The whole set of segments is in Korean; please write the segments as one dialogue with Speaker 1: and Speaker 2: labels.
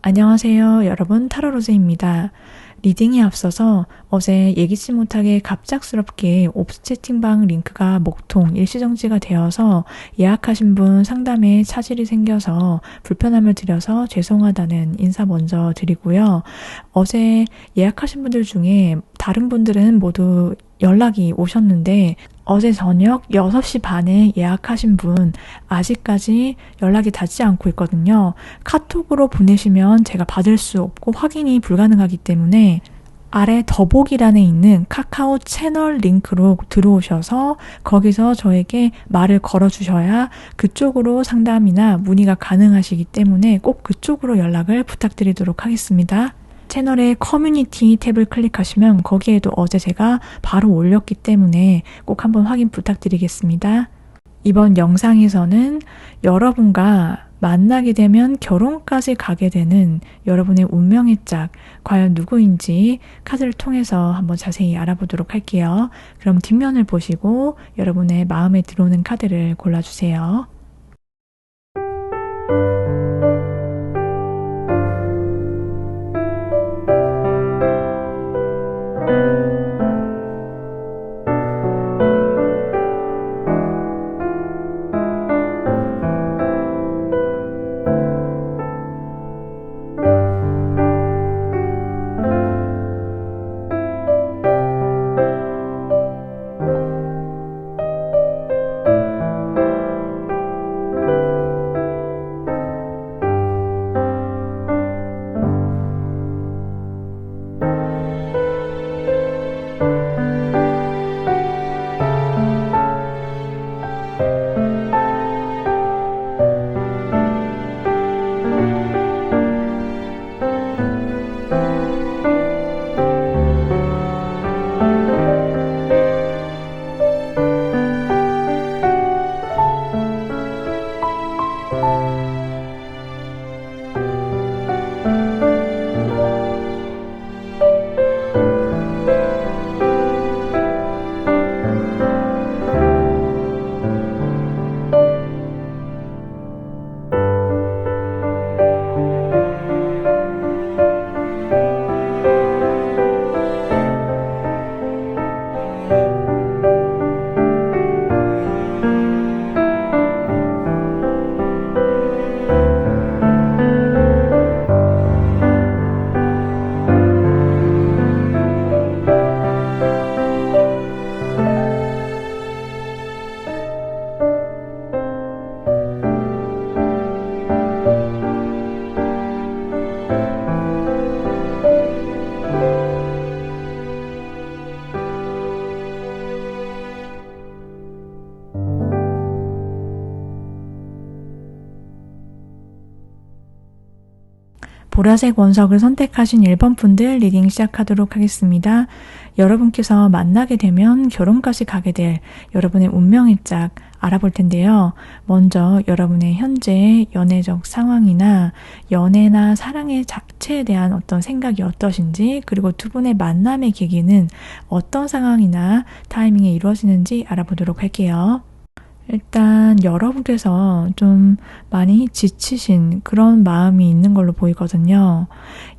Speaker 1: 안녕하세요. 여러분, 타로로즈입니다. 리딩에 앞서서 어제 예기치 못하게 갑작스럽게 옵스 채팅방 링크가 목통 일시정지가 되어서 예약하신 분 상담에 차질이 생겨서 불편함을 드려서 죄송하다는 인사 먼저 드리고요. 어제 예약하신 분들 중에 다른 분들은 모두 연락이 오셨는데 어제 저녁 6시 반에 예약하신 분 아직까지 연락이 닿지 않고 있거든요. 카톡으로 보내시면 제가 받을 수 없고 확인이 불가능하기 때문에 아래 더보기란에 있는 카카오 채널 링크로 들어오셔서 거기서 저에게 말을 걸어주셔야 그쪽으로 상담이나 문의가 가능하시기 때문에 꼭 그쪽으로 연락을 부탁드리도록 하겠습니다. 채널의 커뮤니티 탭을 클릭하시면 거기에도 어제 제가 바로 올렸기 때문에 꼭 한번 확인 부탁드리겠습니다. 이번 영상에서는 여러분과 만나게 되면 결혼까지 가게 되는 여러분의 운명의 짝, 과연 누구인지 카드를 통해서 한번 자세히 알아보도록 할게요. 그럼 뒷면을 보시고 여러분의 마음에 들어오는 카드를 골라주세요. 보라색 원석을 선택하신 1번 분들 리딩 시작하도록 하겠습니다. 여러분께서 만나게 되면 결혼까지 가게 될 여러분의 운명의 짝 알아볼 텐데요. 먼저 여러분의 현재 연애적 상황이나 연애나 사랑의 자체에 대한 어떤 생각이 어떠신지, 그리고 두 분의 만남의 계기는 어떤 상황이나 타이밍에 이루어지는지 알아보도록 할게요. 일단 여러분께서 좀 많이 지치신 그런 마음이 있는 걸로 보이거든요.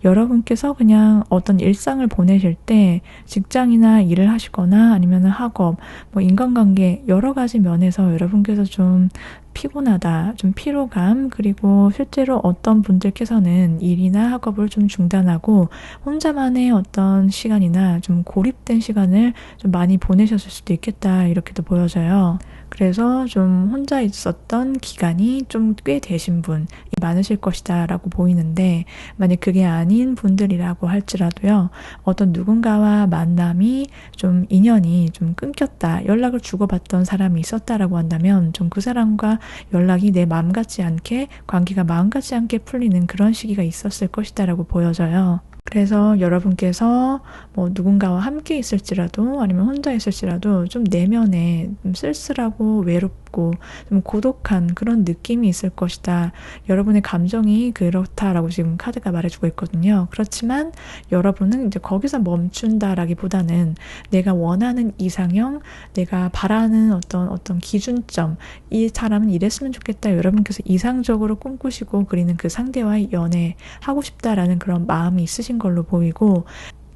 Speaker 1: 여러분께서 그냥 어떤 일상을 보내실 때 직장이나 일을 하시거나 아니면 학업, 인간관계 여러 가지 면에서 여러분께서 좀 피곤하다, 좀 피로감, 그리고 실제로 어떤 분들께서는 일이나 학업을 좀 중단하고 혼자만의 어떤 시간이나 좀 고립된 시간을 좀 많이 보내셨을 수도 있겠다, 이렇게도 보여져요. 그래서 좀 혼자 있었던 기간이 좀 꽤 되신 분이 많으실 것이다 라고 보이는데, 만약 그게 아닌 분들이라고 할지라도요, 어떤 누군가와 만남이 좀 인연이 좀 끊겼다, 연락을 주고받던 사람이 있었다라고 한다면 좀 그 사람과 연락이 내 마음 같지 않게, 관계가 마음 같지 않게 풀리는 그런 시기가 있었을 것이다 라고 보여져요. 그래서 여러분께서 누군가와 함께 있을지라도 아니면 혼자 있을지라도 좀 내면에 좀 쓸쓸하고 외롭고 좀 고독한 그런 느낌이 있을 것이다. 여러분의 감정이 그렇다라고 지금 카드가 말해주고 있거든요. 그렇지만 여러분은 이제 거기서 멈춘다라기보다는 내가 원하는 이상형, 내가 바라는 어떤 기준점, 이 사람은 이랬으면 좋겠다. 여러분께서 이상적으로 꿈꾸시고 그리는 그 상대와의 연애하고 싶다라는 그런 마음이 있으신 걸로 보이고,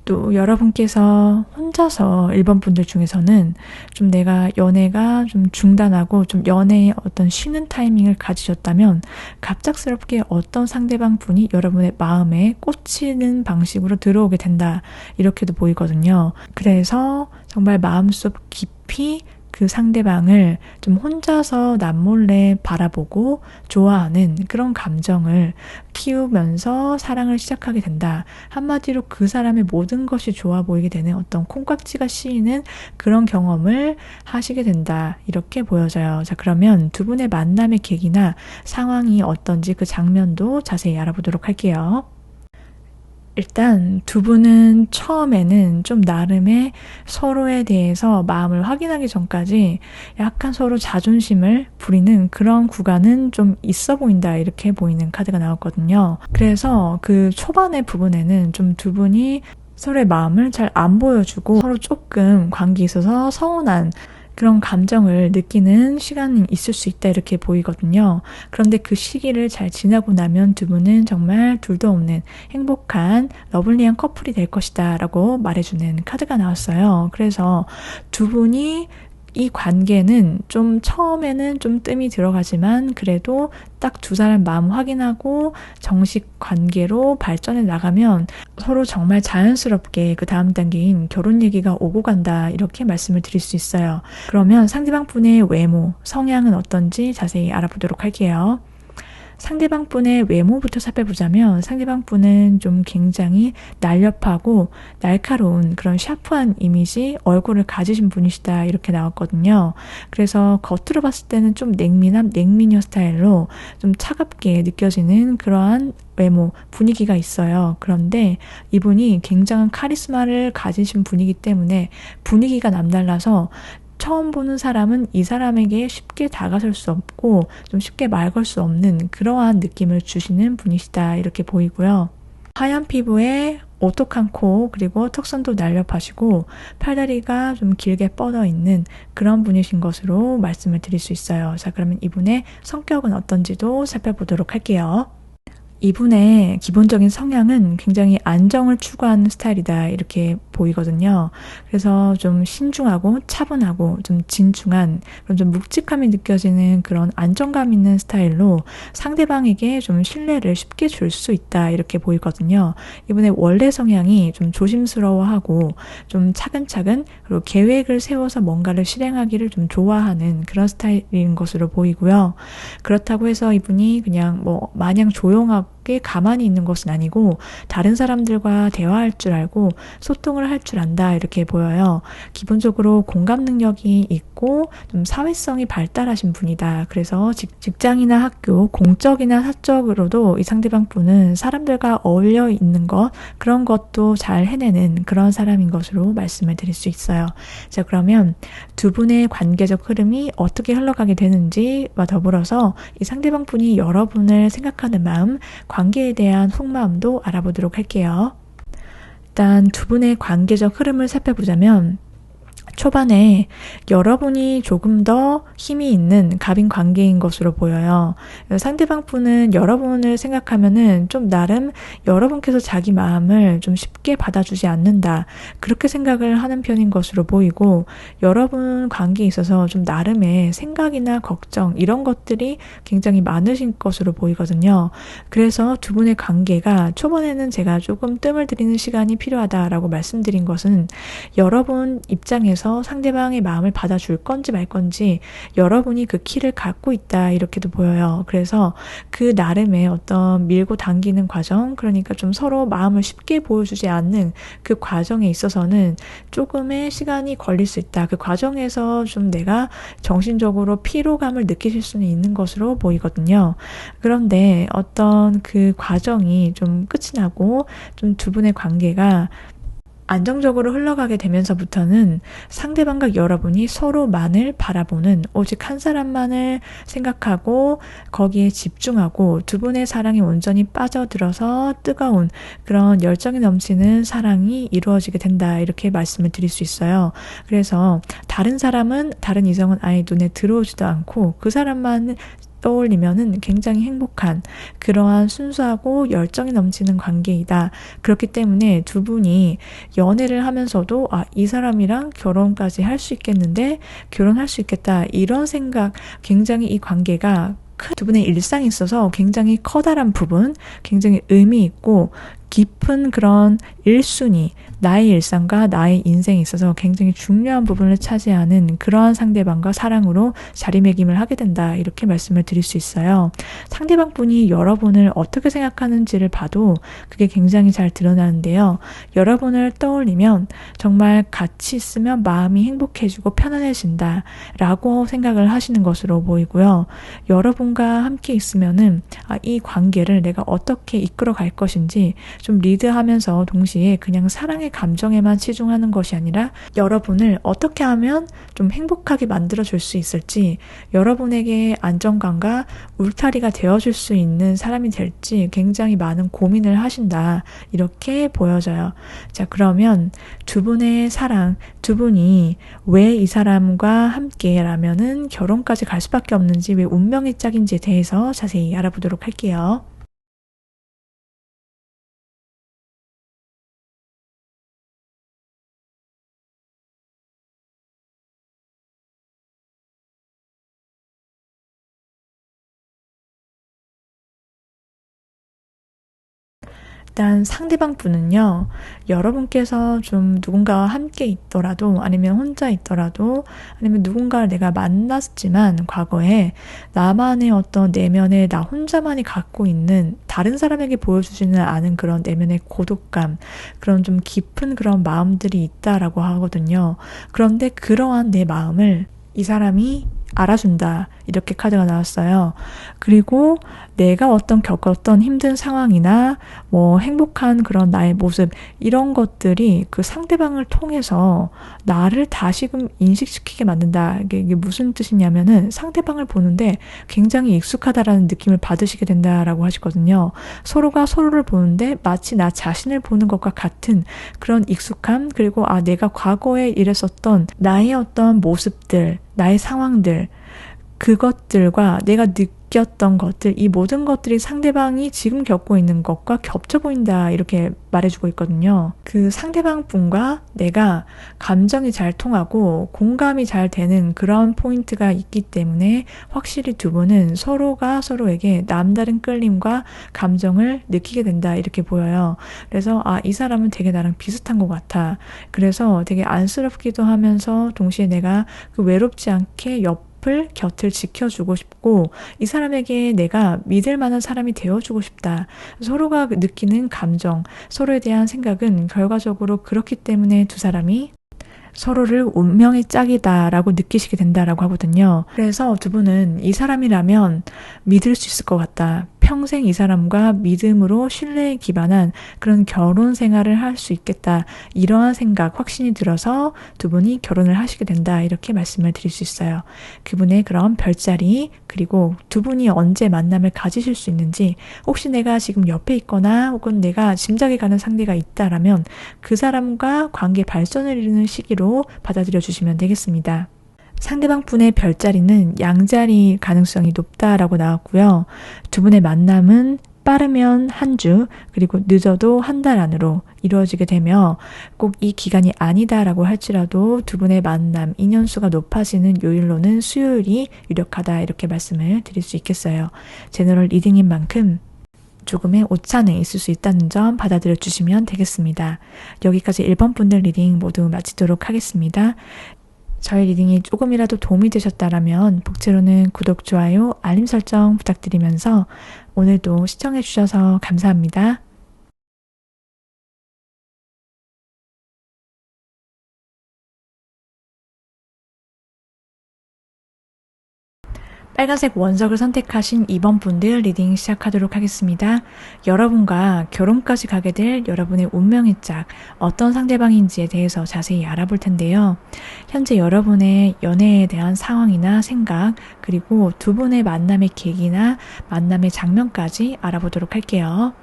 Speaker 1: 또 여러분께서 혼자서 1번 분들 중에서는 좀 내가 연애가 좀 중단하고 좀 연애에 어떤 쉬는 타이밍을 가지셨다면 갑작스럽게 어떤 상대방 분이 여러분의 마음에 꽂히는 방식으로 들어오게 된다. 이렇게도 보이거든요. 그래서 정말 마음속 깊이 그 상대방을 좀 혼자서 남몰래 바라보고 좋아하는 그런 감정을 키우면서 사랑을 시작하게 된다. 한마디로 그 사람의 모든 것이 좋아 보이게 되는 어떤 콩깍지가 씌이는 그런 경험을 하시게 된다. 이렇게 보여져요. 자, 그러면 두 분의 만남의 계기나 상황이 어떤지 그 장면도 자세히 알아보도록 할게요. 일단 두 분은 처음에는 좀 나름의 서로에 대해서 마음을 확인하기 전까지 약간 서로 자존심을 부리는 그런 구간은 좀 있어 보인다, 이렇게 보이는 카드가 나왔거든요. 그래서 그 초반의 부분에는 좀 두 분이 서로의 마음을 잘 안 보여주고 서로 조금 관계에 있어서 서운한 그런 감정을 느끼는 시간이 있을 수 있다, 이렇게 보이거든요. 그런데 그 시기를 잘 지나고 나면 두 분은 정말 둘도 없는 행복한 러블리한 커플이 될 것이다 라고 말해주는 카드가 나왔어요. 그래서 두 분이 이 관계는 좀 처음에는 좀 뜸이 들어가지만 그래도 딱 두 사람 마음 확인하고 정식 관계로 발전해 나가면 서로 정말 자연스럽게 그 다음 단계인 결혼 얘기가 오고 간다, 이렇게 말씀을 드릴 수 있어요. 그러면 상대방 분의 외모, 성향은 어떤지 자세히 알아보도록 할게요. 상대방 분의 외모부터 살펴보자면 상대방 분은 좀 굉장히 날렵하고 날카로운 그런 샤프한 이미지, 얼굴을 가지신 분이시다, 이렇게 나왔거든요. 그래서 겉으로 봤을 때는 좀 냉미남, 냉미녀 스타일로 좀 차갑게 느껴지는 그러한 외모, 분위기가 있어요. 그런데 이분이 굉장한 카리스마를 가지신 분이기 때문에 분위기가 남달라서 처음 보는 사람은 이 사람에게 쉽게 다가설 수 없고 좀 쉽게 말 걸 수 없는 그러한 느낌을 주시는 분이시다, 이렇게 보이고요. 하얀 피부에 오똑한 코, 그리고 턱선도 날렵하시고 팔다리가 좀 길게 뻗어 있는 그런 분이신 것으로 말씀을 드릴 수 있어요. 자, 그러면 이분의 성격은 어떤지도 살펴보도록 할게요. 이분의 기본적인 성향은 굉장히 안정을 추구하는 스타일이다, 이렇게 보이거든요. 그래서 좀 신중하고 차분하고 좀 진중한 그런 좀 묵직함이 느껴지는 그런 안정감 있는 스타일로 상대방에게 좀 신뢰를 쉽게 줄 수 있다, 이렇게 보이거든요. 이분의 원래 성향이 좀 조심스러워하고 좀 차근차근, 그리고 계획을 세워서 뭔가를 실행하기를 좀 좋아하는 그런 스타일인 것으로 보이고요. 그렇다고 해서 이분이 그냥 뭐 마냥 조용하고 가만히 있는 것은 아니고 다른 사람들과 대화할 줄 알고 소통을 할 줄 안다, 이렇게 보여요. 기본적으로 공감 능력이 있고 좀 사회성이 발달하신 분이다. 그래서 직장이나 학교, 공적이나 사적으로도 이 상대방 분은 사람들과 어울려 있는 것, 그런 것도 잘 해내는 그런 사람인 것으로 말씀을 드릴 수 있어요. 자, 그러면 두 분의 관계적 흐름이 어떻게 흘러가게 되는지와 더불어서 이 상대방 분이 여러분을 생각하는 마음, 관계에 대한 속마음도 알아보도록 할게요. 일단 두 분의 관계적 흐름을 살펴보자면 초반에 여러분이 조금 더 힘이 있는 갑인 관계인 것으로 보여요. 상대방 분은 여러분을 생각하면은 좀 나름 여러분께서 자기 마음을 좀 쉽게 받아주지 않는다, 그렇게 생각을 하는 편인 것으로 보이고, 여러분 관계에 있어서 좀 나름의 생각이나 걱정, 이런 것들이 굉장히 많으신 것으로 보이거든요. 그래서 두 분의 관계가 초반에는 제가 조금 뜸을 들이는 시간이 필요하다라고 말씀드린 것은 여러분 입장에서 상대방의 마음을 받아줄 건지 말 건지 여러분이 그 키를 갖고 있다, 이렇게도 보여요. 그래서 그 나름의 어떤 밀고 당기는 과정, 그러니까 좀 서로 마음을 쉽게 보여주지 않는 그 과정에 있어서는 조금의 시간이 걸릴 수 있다. 그 과정에서 좀 내가 정신적으로 피로감을 느끼실 수는 있는 것으로 보이거든요. 그런데 어떤 그 과정이 좀 끝이 나고 좀 두 분의 관계가 안정적으로 흘러가게 되면서부터는 상대방과 여러분이 서로만을 바라보는 오직 한 사람만을 생각하고 거기에 집중하고 두 분의 사랑이 온전히 빠져들어서 뜨거운 그런 열정이 넘치는 사랑이 이루어지게 된다. 이렇게 말씀을 드릴 수 있어요. 그래서 다른 사람은, 다른 이성은 아예 눈에 들어오지도 않고 그 사람만 떠올리면은 굉장히 행복한 그러한 순수하고 열정이 넘치는 관계이다. 그렇기 때문에 두 분이 연애를 하면서도 이 사람이랑 결혼까지 할 수 있겠는데, 결혼할 수 있겠다. 이런 생각, 굉장히 이 관계가 큰 두 분의 일상에 있어서 굉장히 커다란 부분, 굉장히 의미 있고 깊은 그런 1순위, 나의 일상과 나의 인생에 있어서 굉장히 중요한 부분을 차지하는 그러한 상대방과 사랑으로 자리매김을 하게 된다. 이렇게 말씀을 드릴 수 있어요. 상대방 분이 여러분을 어떻게 생각하는지를 봐도 그게 굉장히 잘 드러나는데요. 여러분을 떠올리면 정말 같이 있으면 마음이 행복해지고 편안해진다 라고 생각을 하시는 것으로 보이고요. 여러분과 함께 있으면은 이 관계를 내가 어떻게 이끌어 갈 것인지 좀 리드하면서 동시에 그냥 사랑의 감정에만 치중하는 것이 아니라 여러분을 어떻게 하면 좀 행복하게 만들어줄 수 있을지, 여러분에게 안정감과 울타리가 되어줄 수 있는 사람이 될지 굉장히 많은 고민을 하신다. 이렇게 보여져요. 자, 그러면 두 분의 사랑, 두 분이 왜 이 사람과 함께라면은 결혼까지 갈 수밖에 없는지, 왜 운명의 짝인지에 대해서 자세히 알아보도록 할게요. 일단 상대방 분은요, 여러분께서 좀 누군가와 함께 있더라도, 아니면 혼자 있더라도, 아니면 누군가를 내가 만났지만 과거에 나만의 어떤 내면의 나 혼자만이 갖고 있는, 다른 사람에게 보여주지는 않은 그런 내면의 고독감, 그런 좀 깊은 그런 마음들이 있다라고 하거든요. 그런데 그러한 내 마음을 이 사람이 알아준다. 이렇게 카드가 나왔어요. 그리고 내가 겪었던 힘든 상황이나 뭐 행복한 그런 나의 모습, 이런 것들이 그 상대방을 통해서 나를 다시금 인식시키게 만든다. 이게 무슨 뜻이냐면은 상대방을 보는데 굉장히 익숙하다라는 느낌을 받으시게 된다라고 하시거든요. 서로가 서로를 보는데 마치 나 자신을 보는 것과 같은 그런 익숙함, 그리고 내가 과거에 이랬었던 나의 어떤 모습들, 나의 상황들, 그것들과 내가 느꼈던 것들, 이 모든 것들이 상대방이 지금 겪고 있는 것과 겹쳐 보인다. 이렇게 말해주고 있거든요. 그 상대방 분과 내가 감정이 잘 통하고 공감이 잘 되는 그런 포인트가 있기 때문에 확실히 두 분은 서로가 서로에게 남다른 끌림과 감정을 느끼게 된다. 이렇게 보여요. 그래서 이 사람은 되게 나랑 비슷한 것 같아. 그래서 되게 안쓰럽기도 하면서 동시에 내가 그 외롭지 않게 곁을 지켜주고 싶고, 이 사람에게 내가 믿을 만한 사람이 되어주고 싶다. 서로가 느끼는 감정, 서로에 대한 생각은 결과적으로 그렇기 때문에 두 사람이 서로를 운명의 짝이다라고 느끼시게 된다라고 하거든요. 그래서 두 분은 이 사람이라면 믿을 수 있을 것 같다. 평생 이 사람과 믿음으로 신뢰에 기반한 그런 결혼 생활을 할 수 있겠다. 이러한 생각, 확신이 들어서 두 분이 결혼을 하시게 된다. 이렇게 말씀을 드릴 수 있어요. 그분의 그런 별자리, 그리고 두 분이 언제 만남을 가지실 수 있는지, 혹시 내가 지금 옆에 있거나 혹은 내가 짐작이 가는 상대가 있다라면 그 사람과 관계 발전을 이루는 시기로 받아들여 주시면 되겠습니다. 상대방 분의 별자리는 양자리 가능성이 높다라고 나왔고요. 두 분의 만남은 빠르면 한 주, 그리고 늦어도 한 달 안으로 이루어지게 되며, 꼭 이 기간이 아니다라고 할지라도 두 분의 만남, 인연수가 높아지는 요일로는 수요일이 유력하다. 이렇게 말씀을 드릴 수 있겠어요. 제너럴 리딩인 만큼 조금의 오차는 있을 수 있다는 점 받아들여 주시면 되겠습니다. 여기까지 1번 분들 리딩 모두 마치도록 하겠습니다. 저희 리딩이 조금이라도 도움이 되셨다라면 복채로는 구독, 좋아요, 알림 설정 부탁드리면서 오늘도 시청해 주셔서 감사합니다. 빨간색 원석을 선택하신 2번 분들 리딩 시작하도록 하겠습니다. 여러분과 결혼까지 가게 될 여러분의 운명의 짝, 어떤 상대방인지에 대해서 자세히 알아볼 텐데요. 현재 여러분의 연애에 대한 상황이나 생각, 그리고 두 분의 만남의 계기나 만남의 장면까지 알아보도록 할게요.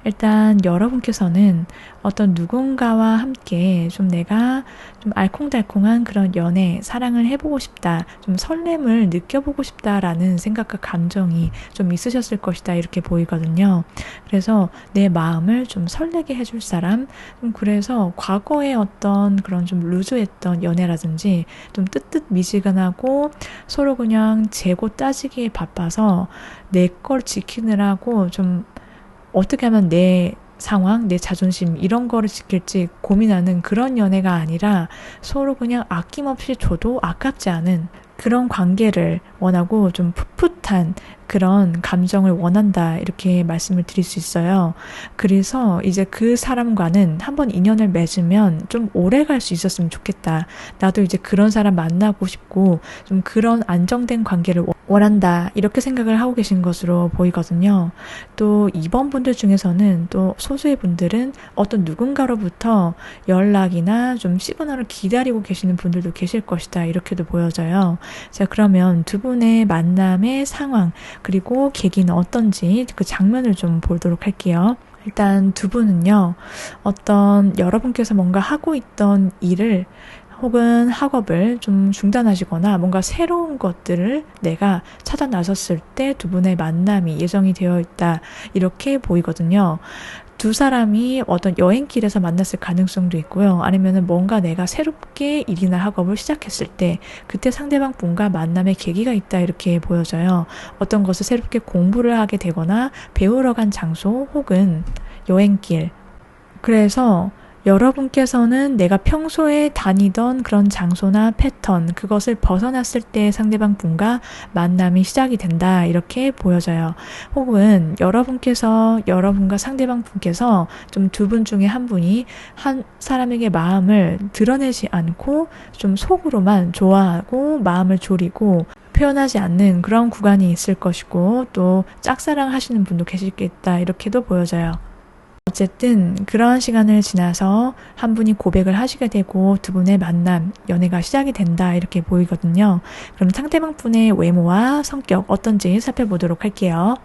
Speaker 1: 일단 여러분께서는 어떤 누군가와 함께 좀 내가 좀 알콩달콩한 그런 연애, 사랑을 해보고 싶다, 좀 설렘을 느껴보고 싶다라는 생각과 감정이 좀 있으셨을 것이다 이렇게 보이거든요. 그래서 내 마음을 좀 설레게 해줄 사람, 그래서 과거에 어떤 그런 좀 루즈했던 연애라든지 좀 뜨뜻미지근하고 서로 그냥 재고 따지기에 바빠서 내 걸 지키느라고 좀 어떻게 하면 내 상황, 내 자존심 이런 거를 지킬지 고민하는 그런 연애가 아니라 서로 그냥 아낌없이 줘도 아깝지 않은 그런 관계를 원하고 좀 풋풋한 그런 감정을 원한다 이렇게 말씀을 드릴 수 있어요. 그래서 이제 그 사람과는 한번 인연을 맺으면 좀 오래 갈 수 있었으면 좋겠다. 나도 이제 그런 사람 만나고 싶고 좀 그런 안정된 관계를 원한다 이렇게 생각을 하고 계신 것으로 보이거든요. 또 2번 분들 중에서는 또 소수의 분들은 어떤 누군가로부터 연락이나 좀 시그널을 기다리고 계시는 분들도 계실 것이다 이렇게도 보여져요. 자, 그러면 두 분의 만남의 상황 그리고 계기는 어떤지 그 장면을 좀 보도록 할게요. 일단 두 분은요, 어떤 여러분께서 뭔가 하고 있던 일을 혹은 학업을 좀 중단하시거나 뭔가 새로운 것들을 내가 찾아 나섰을 때 두 분의 만남이 예정이 되어 있다 이렇게 보이거든요. 두 사람이 어떤 여행길에서 만났을 가능성도 있고요. 아니면은 뭔가 내가 새롭게 일이나 학업을 시작했을 때 그때 상대방 분과 만남의 계기가 있다 이렇게 보여져요. 어떤 것을 새롭게 공부를 하게 되거나 배우러 간 장소 혹은 여행길. 그래서 여러분께서는 내가 평소에 다니던 그런 장소나 패턴, 그것을 벗어났을 때 상대방 분과 만남이 시작이 된다, 이렇게 보여져요. 혹은 여러분과 상대방 분께서 좀 두 분 중에 한 분이 한 사람에게 마음을 드러내지 않고 좀 속으로만 좋아하고 마음을 졸이고 표현하지 않는 그런 구간이 있을 것이고 또 짝사랑 하시는 분도 계시겠다, 이렇게도 보여져요. 어쨌든 그러한 시간을 지나서 한 분이 고백을 하시게 되고 두 분의 만남, 연애가 시작이 된다 이렇게 보이거든요. 그럼 상대방 분의 외모와 성격 어떤지 살펴보도록 할게요.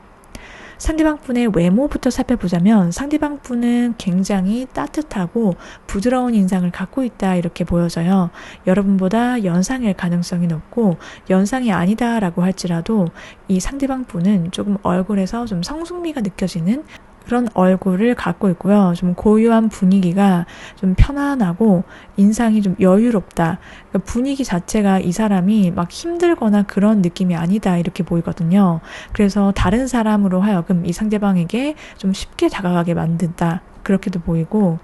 Speaker 1: 상대방 분의 외모부터 살펴보자면 상대방 분은 굉장히 따뜻하고 부드러운 인상을 갖고 있다 이렇게 보여져요. 여러분보다 연상일 가능성이 높고 연상이 아니다라고 할지라도 이 상대방 분은 조금 얼굴에서 좀 성숙미가 느껴지는 그런 얼굴을 갖고 있고요. 좀 고요한 분위기가 좀 편안하고 인상이 좀 여유롭다. 그러니까 분위기 자체가 이 사람이 막 힘들거나 그런 느낌이 아니다 이렇게 보이거든요. 그래서 다른 사람으로 하여금 이 상대방에게 좀 쉽게 다가가게 만든다. 그렇게도 보이고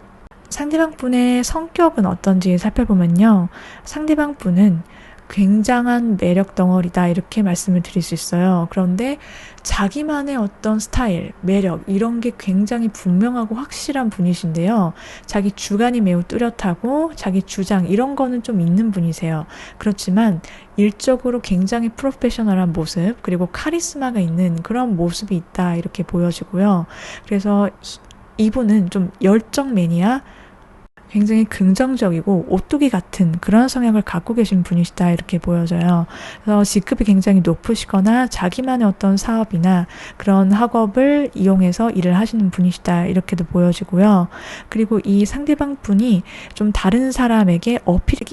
Speaker 1: 상대방 분의 성격은 어떤지 살펴보면요. 상대방 분은 굉장한 매력 덩어리다 이렇게 말씀을 드릴 수 있어요. 그런데 자기만의 어떤 스타일, 매력 이런 게 굉장히 분명하고 확실한 분이신데요. 자기 주관이 매우 뚜렷하고 자기 주장 이런 거는 좀 있는 분이세요. 그렇지만 일적으로 굉장히 프로페셔널한 모습 그리고 카리스마가 있는 그런 모습이 있다 이렇게 보여지고요. 그래서 이분은 좀 열정 매니아 굉장히 긍정적이고 오뚜기 같은 그런 성향을 갖고 계신 분이시다 이렇게 보여져요. 그래서 직급이 굉장히 높으시거나 자기만의 어떤 사업이나 그런 학업을 이용해서 일을 하시는 분이시다 이렇게도 보여지고요. 그리고 이 상대방 분이 좀 다른 사람에게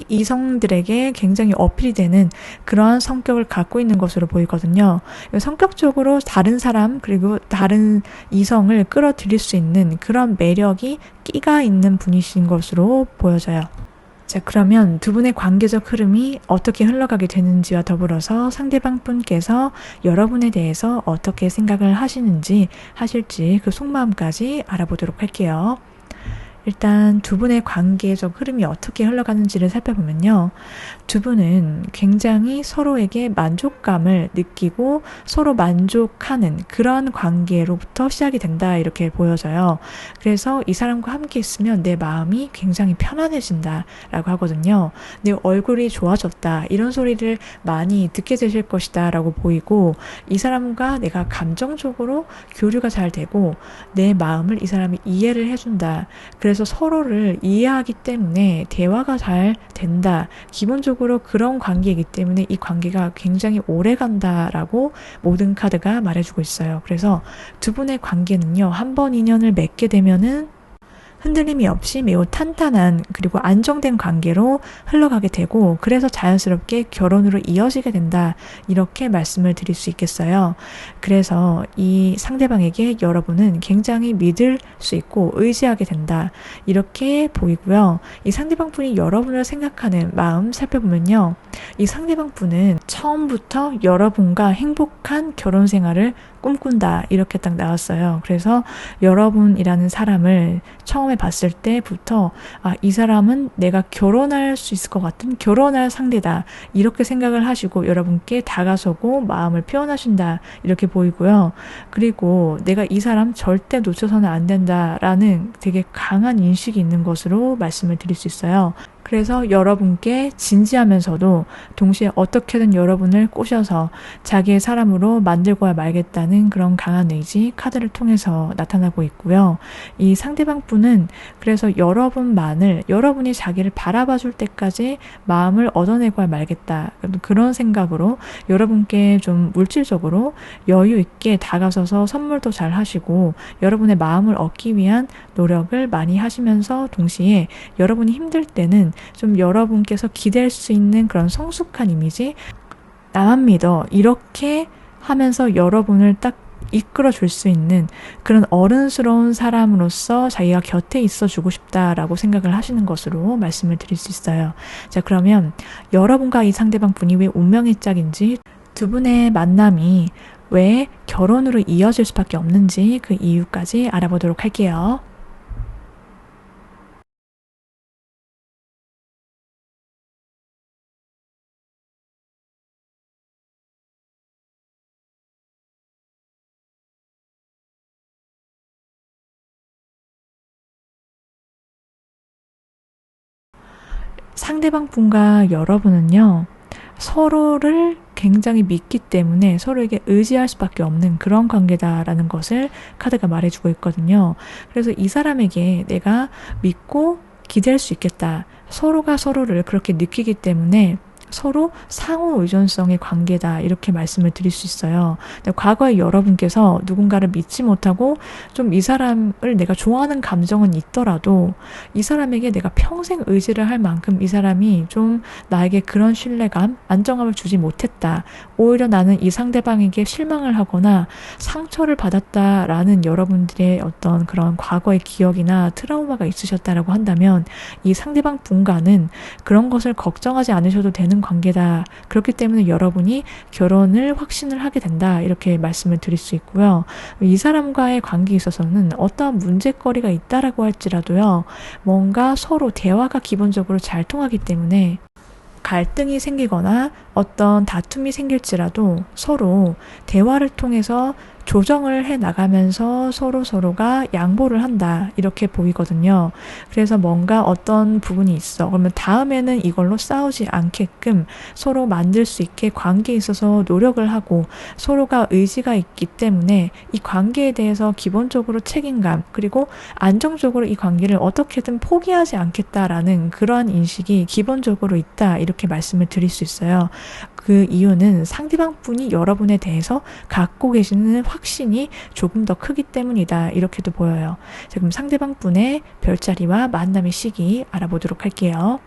Speaker 1: 이성들에게 굉장히 어필이 되는 그러한 성격을 갖고 있는 것으로 보이거든요. 성격적으로 다른 사람 그리고 다른 이성을 끌어들일 수 있는 그런 매력이 끼가 있는 분이신 것으로 보여져요. 자, 그러면 두 분의 관계적 흐름이 어떻게 흘러가게 되는지와 더불어서 상대방 분께서 여러분에 대해서 어떻게 생각을 하실지 그 속마음까지 알아보도록 할게요. 일단 두 분의 관계적 흐름이 어떻게 흘러가는지를 살펴보면요. 두 분은 굉장히 서로에게 만족감을 느끼고 서로 만족하는 그런 관계로부터 시작이 된다 이렇게 보여져요. 그래서 이 사람과 함께 있으면 내 마음이 굉장히 편안해진다 라고 하거든요. 내 얼굴이 좋아졌다 이런 소리를 많이 듣게 되실 것이다 라고 보이고, 이 사람과 내가 감정적으로 교류가 잘 되고 내 마음을 이 사람이 이해를 해준다. 그래서 서로를 이해하기 때문에 대화가 잘 된다. 기본적으로 그런 관계이기 때문에 이 관계가 굉장히 오래 간다라고 모든 카드가 말해주고 있어요. 그래서 두 분의 관계는요, 한 번 인연을 맺게 되면은 흔들림이 없이 매우 탄탄한 그리고 안정된 관계로 흘러가게 되고, 그래서 자연스럽게 결혼으로 이어지게 된다 이렇게 말씀을 드릴 수 있겠어요. 그래서 이 상대방에게 여러분은 굉장히 믿을 수 있고 의지하게 된다 이렇게 보이고요. 이 상대방 분이 여러분을 생각하는 마음 살펴보면요, 이 상대방 분은 처음부터 여러분과 행복한 결혼 생활을 꿈꾼다 이렇게 딱 나왔어요. 그래서 여러분이라는 사람을 처음에 봤을 때부터 이 사람은 내가 결혼할 수 있을 것 같은 결혼할 상대다 이렇게 생각을 하시고 여러분께 다가서고 마음을 표현하신다 이렇게 보이고요. 그리고 내가 이 사람 절대 놓쳐서는 안 된다라는 되게 강한 인식이 있는 것으로 말씀을 드릴 수 있어요. 그래서 여러분께 진지하면서도 동시에 어떻게든 여러분을 꼬셔서 자기의 사람으로 만들고야 말겠다는 그런 강한 의지 카드를 통해서 나타나고 있고요. 이 상대방 분은 그래서 여러분이 자기를 바라봐 줄 때까지 마음을 얻어내고야 말겠다 그런 생각으로 여러분께 좀 물질적으로 여유 있게 다가서서 선물도 잘 하시고 여러분의 마음을 얻기 위한 노력을 많이 하시면서 동시에 여러분이 힘들 때는 좀 여러분께서 기댈 수 있는 그런 성숙한 이미지, 나만 믿어 이렇게 하면서 여러분을 딱 이끌어 줄 수 있는 그런 어른스러운 사람으로서 자기가 곁에 있어 주고 싶다라고 생각을 하시는 것으로 말씀을 드릴 수 있어요. 자, 그러면 여러분과 이 상대방 분이 왜 운명의 짝인지, 두 분의 만남이 왜 결혼으로 이어질 수밖에 없는지 그 이유까지 알아보도록 할게요. 상대방 분과 여러분은요, 서로를 굉장히 믿기 때문에 서로에게 의지할 수밖에 없는 그런 관계다라는 것을 카드가 말해주고 있거든요. 그래서 이 사람에게 내가 믿고 기댈 수 있겠다. 서로가 서로를 그렇게 느끼기 때문에 서로 상호 의존성의 관계다 이렇게 말씀을 드릴 수 있어요. 근데 과거에 여러분께서 누군가를 믿지 못하고 좀 이 사람을 내가 좋아하는 감정은 있더라도 이 사람에게 내가 평생 의지를 할 만큼 이 사람이 좀 나에게 그런 신뢰감, 안정감을 주지 못했다. 오히려 나는 이 상대방에게 실망을 하거나 상처를 받았다라는 여러분들의 어떤 그런 과거의 기억이나 트라우마가 있으셨다라고 한다면 이 상대방 분과는 그런 것을 걱정하지 않으셔도 되는 관계다. 그렇기 때문에 여러분이 결혼을 확신을 하게 된다. 이렇게 말씀을 드릴 수 있고요. 이 사람과의 관계에 있어서는 어떠한 문제거리가 있다라고 할지라도요, 뭔가 서로 대화가 기본적으로 잘 통하기 때문에 갈등이 생기거나 어떤 다툼이 생길지라도 서로 대화를 통해서 조정을 해 나가면서 서로가 양보를 한다 이렇게 보이거든요. 그래서 뭔가 어떤 부분이 있어 그러면 다음에는 이걸로 싸우지 않게끔 서로 만들 수 있게 관계에 있어서 노력을 하고 서로가 의지가 있기 때문에 이 관계에 대해서 기본적으로 책임감 그리고 안정적으로 이 관계를 어떻게든 포기하지 않겠다라는 그러한 인식이 기본적으로 있다 이렇게 말씀을 드릴 수 있어요. 그 이유는 상대방 분이 여러분에 대해서 갖고 계시는 확신이 조금 더 크기 때문이다 이렇게도 보여요. 자, 그럼 상대방 분의 별자리와 만남의 시기 알아보도록 할게요.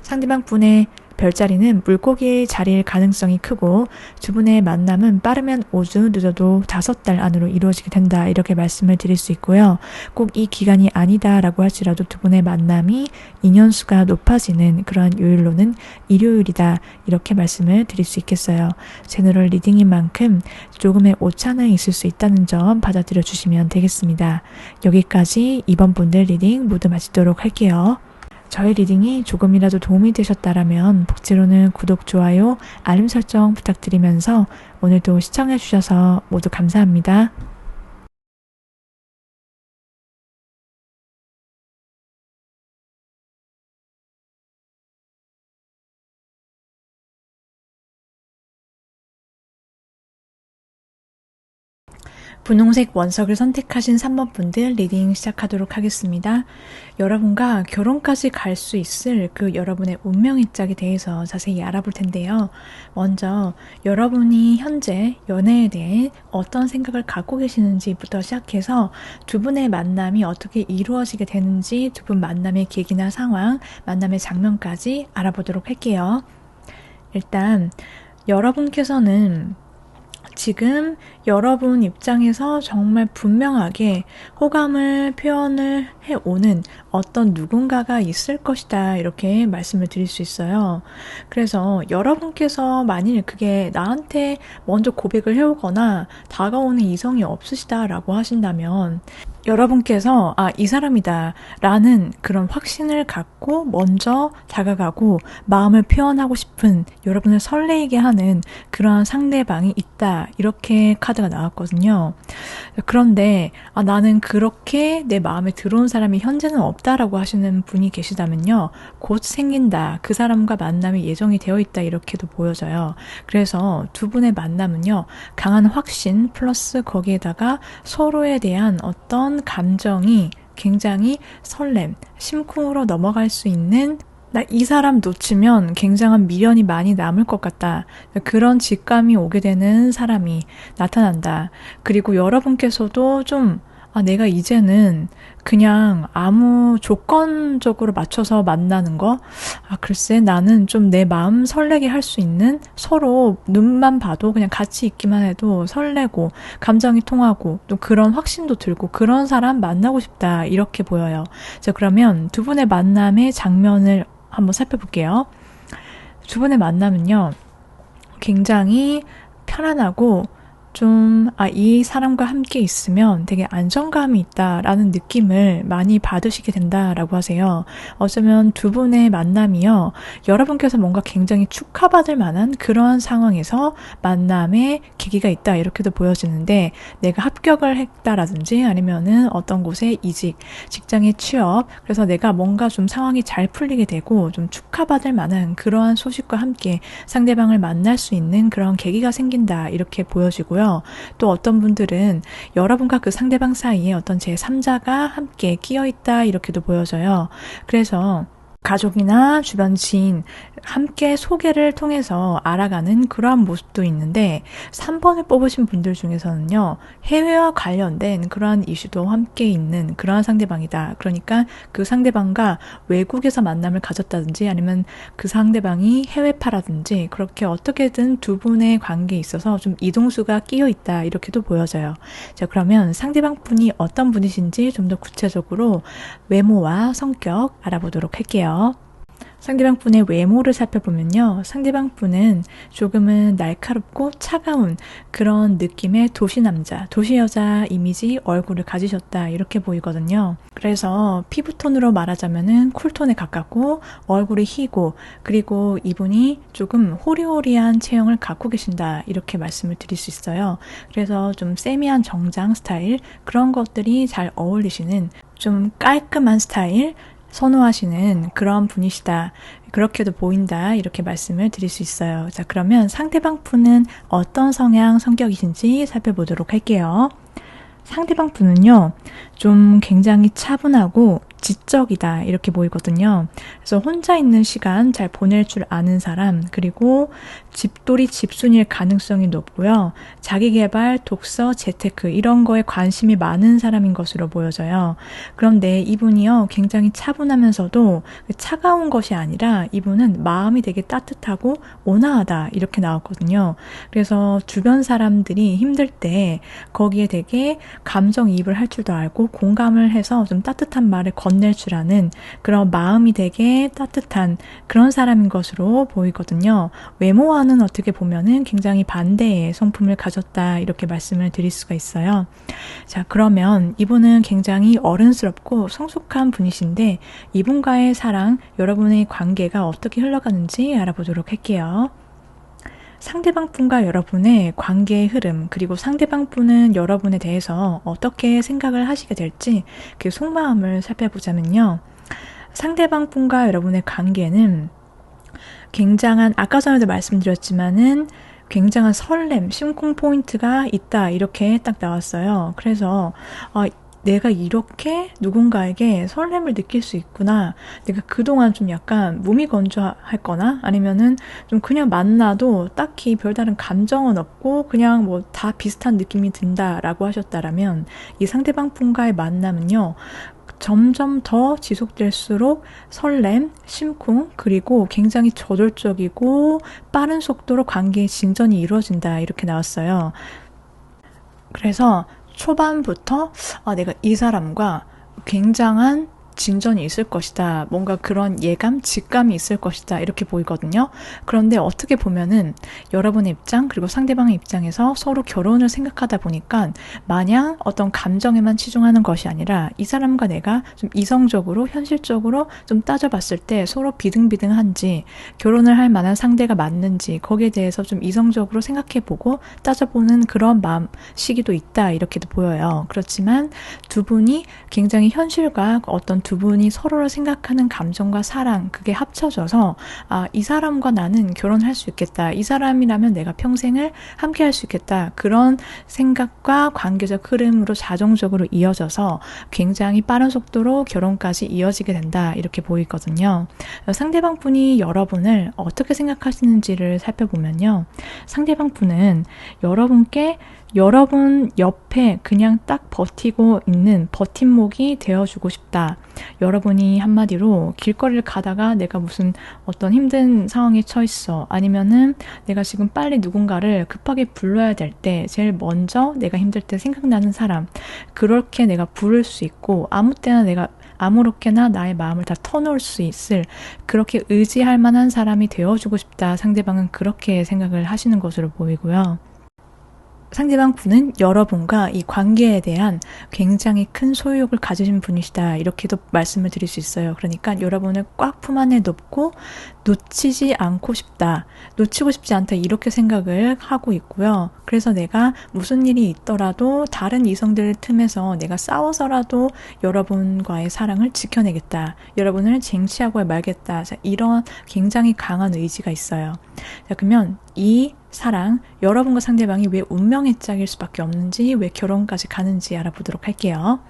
Speaker 1: 상대방 분의 별자리는 물고기의 자리일 가능성이 크고 두 분의 만남은 빠르면 5주, 늦어도 5달 안으로 이루어지게 된다. 이렇게 말씀을 드릴 수 있고요. 꼭 이 기간이 아니다라고 할지라도 두 분의 만남이 인연수가 높아지는 그런 요일로는 일요일이다. 이렇게 말씀을 드릴 수 있겠어요. 제너럴 리딩인 만큼 조금의 오차는 있을 수 있다는 점 받아들여 주시면 되겠습니다. 여기까지 이번 분들 리딩 모두 마치도록 할게요. 저희 리딩이 조금이라도 도움이 되셨다라면 복지로는 구독, 좋아요, 알림 설정 부탁드리면서 오늘도 시청해 주셔서 모두 감사합니다. 분홍색 원석을 선택하신 3번 분들 리딩 시작하도록 하겠습니다. 여러분과 결혼까지 갈 수 있을 그 여러분의 운명의 짝에 대해서 자세히 알아볼 텐데요. 먼저 여러분이 현재 연애에 대해 어떤 생각을 갖고 계시는지부터 시작해서 두 분의 만남이 어떻게 이루어지게 되는지 두 분 만남의 계기나 상황, 만남의 장면까지 알아보도록 할게요. 일단 여러분께서는 지금 여러분 입장에서 정말 분명하게 호감을 표현을 해오는 어떤 누군가가 있을 것이다 이렇게 말씀을 드릴 수 있어요. 그래서 여러분께서 만일 그게 나한테 먼저 고백을 해오거나 다가오는 이성이 없으시다라고 하신다면 여러분께서 이 사람이다 라는 그런 확신을 갖고 먼저 다가가고 마음을 표현하고 싶은 여러분을 설레게 하는 그런 상대방이 있다 이렇게 카드가 나왔거든요. 그런데 나는 그렇게 내 마음에 들어온 사람이 현재는 없다라고 하시는 분이 계시다면요. 곧 생긴다. 그 사람과 만남이 예정이 되어 있다 이렇게도 보여져요. 그래서 두 분의 만남은요. 강한 확신 플러스 거기에다가 서로에 대한 어떤 감정이 굉장히 설렘, 심쿵으로 넘어갈 수 있는 나 이 사람 놓치면 굉장한 미련이 많이 남을 것 같다. 그런 직감이 오게 되는 사람이 나타난다. 그리고 여러분께서도 좀 내가 이제는 그냥 아무 조건적으로 맞춰서 만나는 거? 글쎄 나는 좀 내 마음 설레게 할 수 있는 서로 눈만 봐도 그냥 같이 있기만 해도 설레고 감정이 통하고 또 그런 확신도 들고 그런 사람 만나고 싶다 이렇게 보여요. 자, 그러면 두 분의 만남의 장면을 한번 살펴볼게요. 두 분의 만남은요. 굉장히 편안하고 좀 이 사람과 함께 있으면 되게 안정감이 있다라는 느낌을 많이 받으시게 된다라고 하세요. 어쩌면 두 분의 만남이요. 여러분께서 뭔가 굉장히 축하받을 만한 그러한 상황에서 만남의 계기가 있다 이렇게도 보여지는데 내가 합격을 했다라든지 아니면은 어떤 곳에 이직, 직장에 취업 그래서 내가 뭔가 좀 상황이 잘 풀리게 되고 좀 축하받을 만한 그러한 소식과 함께 상대방을 만날 수 있는 그런 계기가 생긴다 이렇게 보여지고요. 또 어떤 분들은 여러분과 그 상대방 사이에 어떤 제3자가 함께 끼어 있다 이렇게도 보여져요. 그래서 가족이나 주변 지인 함께 소개를 통해서 알아가는 그러한 모습도 있는데 3번을 뽑으신 분들 중에서는요. 해외와 관련된 그러한 이슈도 함께 있는 그러한 상대방이다. 그러니까 그 상대방과 외국에서 만남을 가졌다든지 아니면 그 상대방이 해외파라든지 그렇게 어떻게든 두 분의 관계에 있어서 좀 이동수가 끼어 있다. 이렇게도 보여져요. 자, 그러면 상대방 분이 어떤 분이신지 좀 더 구체적으로 외모와 성격 알아보도록 할게요. 상대방 분의 외모를 살펴보면요. 상대방 분은 조금은 날카롭고 차가운 그런 느낌의 도시남자, 도시여자 이미지 얼굴을 가지셨다 이렇게 보이거든요. 그래서 피부톤으로 말하자면은 쿨톤에 가깝고 얼굴이 희고 그리고 이분이 조금 호리호리한 체형을 갖고 계신다 이렇게 말씀을 드릴 수 있어요. 그래서 좀 세미한 정장 스타일 그런 것들이 잘 어울리시는 좀 깔끔한 스타일 선호하시는 그런 분이시다. 그렇게도 보인다. 이렇게 말씀을 드릴 수 있어요. 자, 그러면 상대방 분은 어떤 성향, 성격이신지 살펴보도록 할게요. 상대방 분은요, 좀 굉장히 차분하고 지적이다 이렇게 보이거든요. 그래서 혼자 있는 시간 잘 보낼 줄 아는 사람, 그리고 집돌이 집순이일 가능성이 높고요. 자기계발, 독서, 재테크 이런 거에 관심이 많은 사람인 것으로 보여져요. 그런데 이분이요, 굉장히 차분하면서도 차가운 것이 아니라 이분은 마음이 되게 따뜻하고 온화하다 이렇게 나왔거든요. 그래서 주변 사람들이 힘들 때 거기에 되게 감정이입을 할 줄도 알고 공감을 해서 좀 따뜻한 말을 건넬 줄 아는 그런 마음이 되게 따뜻한 그런 사람인 것으로 보이거든요. 외모와는 어떻게 보면은 굉장히 반대의 성품을 가졌다 이렇게 말씀을 드릴 수가 있어요. 자, 그러면 이분은 굉장히 어른스럽고 성숙한 분이신데 이분과의 사랑, 여러분의 관계가 어떻게 흘러가는지 알아보도록 할게요. 상대방 분과 여러분의 관계의 흐름, 그리고 상대방 분은 여러분에 대해서 어떻게 생각을 하시게 될지 그 속마음을 살펴보자면요. 상대방 분과 여러분의 관계는 굉장한, 아까 전에도 말씀드렸지만은 굉장한 설렘, 심쿵 포인트가 있다 이렇게 딱 나왔어요. 그래서 내가 이렇게 누군가에게 설렘을 느낄 수 있구나. 내가 그동안 좀 약간 무미건조했거나 아니면은 좀 그냥 만나도 딱히 별다른 감정은 없고 그냥 뭐 다 비슷한 느낌이 든다라고 하셨다라면 이 상대방 분과의 만남은요. 점점 더 지속될수록 설렘, 심쿵, 그리고 굉장히 저돌적이고 빠른 속도로 관계의 진전이 이루어진다 이렇게 나왔어요. 그래서 초반부터 내가 이 사람과 굉장한 진전이 있을 것이다. 뭔가 그런 예감, 직감이 있을 것이다. 이렇게 보이거든요. 그런데 어떻게 보면은 여러분의 입장 그리고 상대방의 입장에서 서로 결혼을 생각하다 보니까 마냥 어떤 감정에만 치중하는 것이 아니라 이 사람과 내가 좀 이성적으로 현실적으로 좀 따져봤을 때 서로 비등비등한지 결혼을 할 만한 상대가 맞는지 거기에 대해서 좀 이성적으로 생각해보고 따져보는 그런 마음 시기도 있다. 이렇게도 보여요. 그렇지만 두 분이 굉장히 현실과 어떤 두 분이 서로를 생각하는 감정과 사랑 그게 합쳐져서 이 사람과 나는 결혼할 수 있겠다. 이 사람이라면 내가 평생을 함께 할 수 있겠다. 그런 생각과 관계적 흐름으로 자동적으로 이어져서 굉장히 빠른 속도로 결혼까지 이어지게 된다. 이렇게 보이거든요. 상대방 분이 여러분을 어떻게 생각하시는지를 살펴보면요. 상대방 분은 여러분께 여러분 옆에 그냥 딱 버티고 있는 버팀목이 되어주고 싶다. 여러분이 한마디로 길거리를 가다가 내가 무슨 어떤 힘든 상황에 처했어. 아니면은 내가 지금 빨리 누군가를 급하게 불러야 될 때 제일 먼저 내가 힘들 때 생각나는 사람. 그렇게 내가 부를 수 있고 아무 때나 내가 아무렇게나 나의 마음을 다 터놓을 수 있을 그렇게 의지할 만한 사람이 되어주고 싶다. 상대방은 그렇게 생각을 하시는 것으로 보이고요. 상대방 분은 여러분과 이 관계에 대한 굉장히 큰 소유욕을 가지신 분이시다. 이렇게도 말씀을 드릴 수 있어요. 그러니까 여러분을 꽉 품 안에 놓고 놓치지 않고 싶다. 놓치고 싶지 않다. 이렇게 생각을 하고 있고요. 그래서 내가 무슨 일이 있더라도 다른 이성들 틈에서 내가 싸워서라도 여러분과의 사랑을 지켜내겠다. 여러분을 쟁취하고 말겠다. 자, 이런 굉장히 강한 의지가 있어요. 자, 그러면 이 사랑, 여러분과 상대방이 왜 운명의 짝일 수밖에 없는지, 왜 결혼까지 가는지 알아보도록 할게요.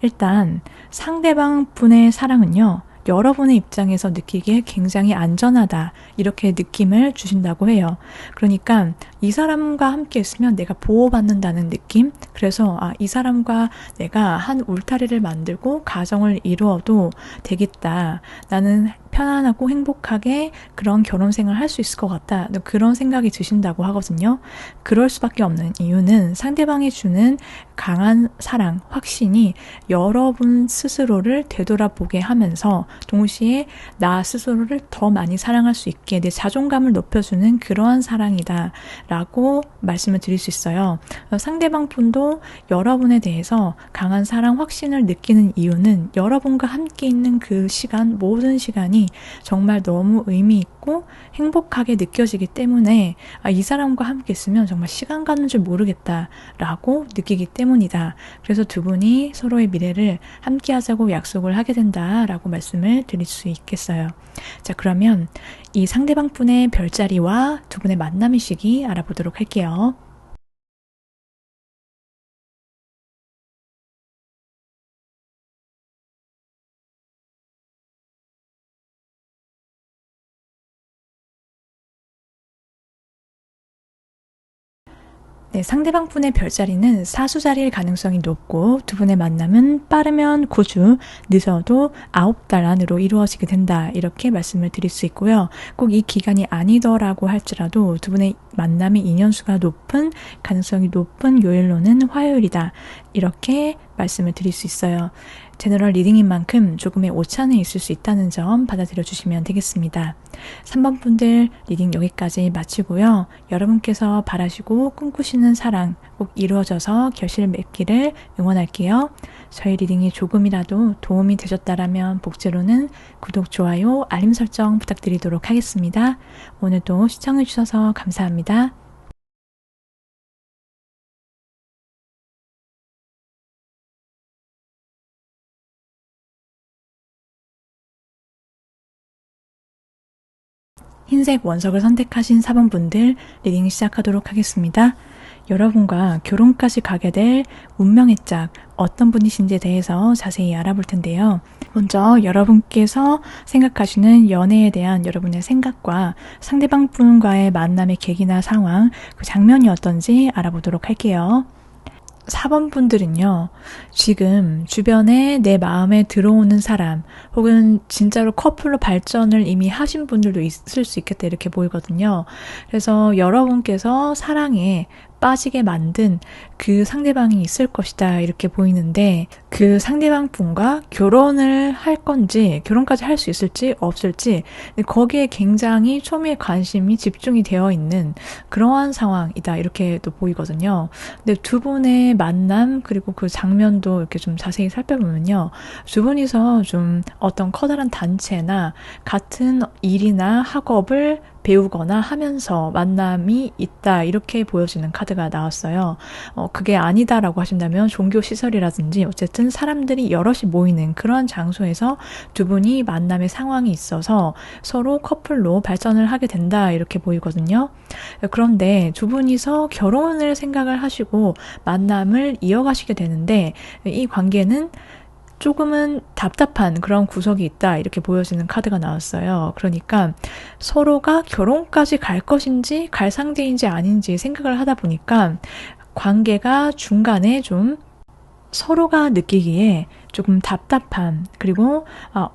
Speaker 1: 일단 상대방 분의 사랑은요. 여러분의 입장에서 느끼기에 굉장히 안전하다 이렇게 느낌을 주신다고 해요. 그러니까 이 사람과 함께 있으면 내가 보호받는다는 느낌. 그래서 이 사람과 내가 한 울타리를 만들고 가정을 이루어도 되겠다. 나는 편안하고 행복하게 그런 결혼 생활을 할 수 있을 것 같다. 그런 생각이 드신다고 하거든요. 그럴 수밖에 없는 이유는 상대방이 주는 강한 사랑, 확신이 여러분 스스로를 되돌아보게 하면서 동시에 나 스스로를 더 많이 사랑할 수 있게 내 자존감을 높여주는 그러한 사랑이다 라고 말씀을 드릴 수 있어요. 상대방 분도 여러분에 대해서 강한 사랑, 확신을 느끼는 이유는 여러분과 함께 있는 그 시간, 모든 시간이 정말 너무 의미 있고 행복하게 느껴지기 때문에 이 사람과 함께 있으면 정말 시간 가는 줄 모르겠다라고 느끼기 때문이다. 그래서 두 분이 서로의 미래를 함께 하자고 약속을 하게 된다라고 말씀을 드릴 수 있겠어요. 자, 그러면 이 상대방 분의 별자리와 두 분의 만남의 시기 알아보도록 할게요. 네, 상대방 분의 별자리는 사수자리일 가능성이 높고 두 분의 만남은 빠르면 9주, 늦어도 9달 안으로 이루어지게 된다. 이렇게 말씀을 드릴 수 있고요. 꼭 이 기간이 아니더라고 할지라도 두 분의 만남의 인연수가 높은 가능성이 높은 요일로는 화요일이다. 이렇게 말씀을 드릴 수 있어요. 제너럴 리딩인 만큼 조금의 오차는 있을 수 있다는 점 받아들여 주시면 되겠습니다. 3번 분들 리딩 여기까지 마치고요. 여러분께서 바라시고 꿈꾸시는 사랑 꼭 이루어져서 결실 맺기를 응원할게요. 저희 리딩이 조금이라도 도움이 되셨다라면 복제로는 구독, 좋아요, 알림 설정 부탁드리도록 하겠습니다. 오늘도 시청해주셔서 감사합니다. 흰색 원석을 선택하신 4번 분들 리딩 시작하도록 하겠습니다. 여러분과 결혼까지 가게 될 운명의 짝 어떤 분이신지에 대해서 자세히 알아볼 텐데요. 먼저 여러분께서 생각하시는 연애에 대한 여러분의 생각과 상대방 분과의 만남의 계기나 상황, 그 장면이 어떤지 알아보도록 할게요. 4번 분들은요, 지금 주변에 내 마음에 들어오는 사람, 혹은 진짜로 커플로 발전을 이미 하신 분들도 있을 수 있겠다 이렇게 보이거든요. 그래서 여러분께서 사랑에 빠지게 만든 그 상대방이 있을 것이다 이렇게 보이는데, 그 상대방 분과 결혼을 할 건지 결혼까지 할 수 있을지 없을지 거기에 굉장히 초미의 관심이 집중이 되어 있는 그러한 상황이다 이렇게 또 보이거든요. 근데 두 분의 만남 그리고 그 장면도 이렇게 좀 자세히 살펴보면요, 두 분이서 좀 어떤 커다란 단체나 같은 일이나 학업을 배우거나 하면서 만남이 있다 이렇게 보여지는 카드가 나왔어요. 그게 아니다라고 하신다면 종교시설이라든지 어쨌든 사람들이 여럿이 모이는 그런 장소에서 두 분이 만남의 상황이 있어서 서로 커플로 발전을 하게 된다 이렇게 보이거든요. 그런데 두 분이서 결혼을 생각을 하시고 만남을 이어가시게 되는데 이 관계는 조금은 답답한 그런 구석이 있다 이렇게 보여지는 카드가 나왔어요. 그러니까 서로가 결혼까지 갈 것인지 갈 상대인지 아닌지 생각을 하다 보니까 관계가 중간에 좀 서로가 느끼기에 조금 답답함, 그리고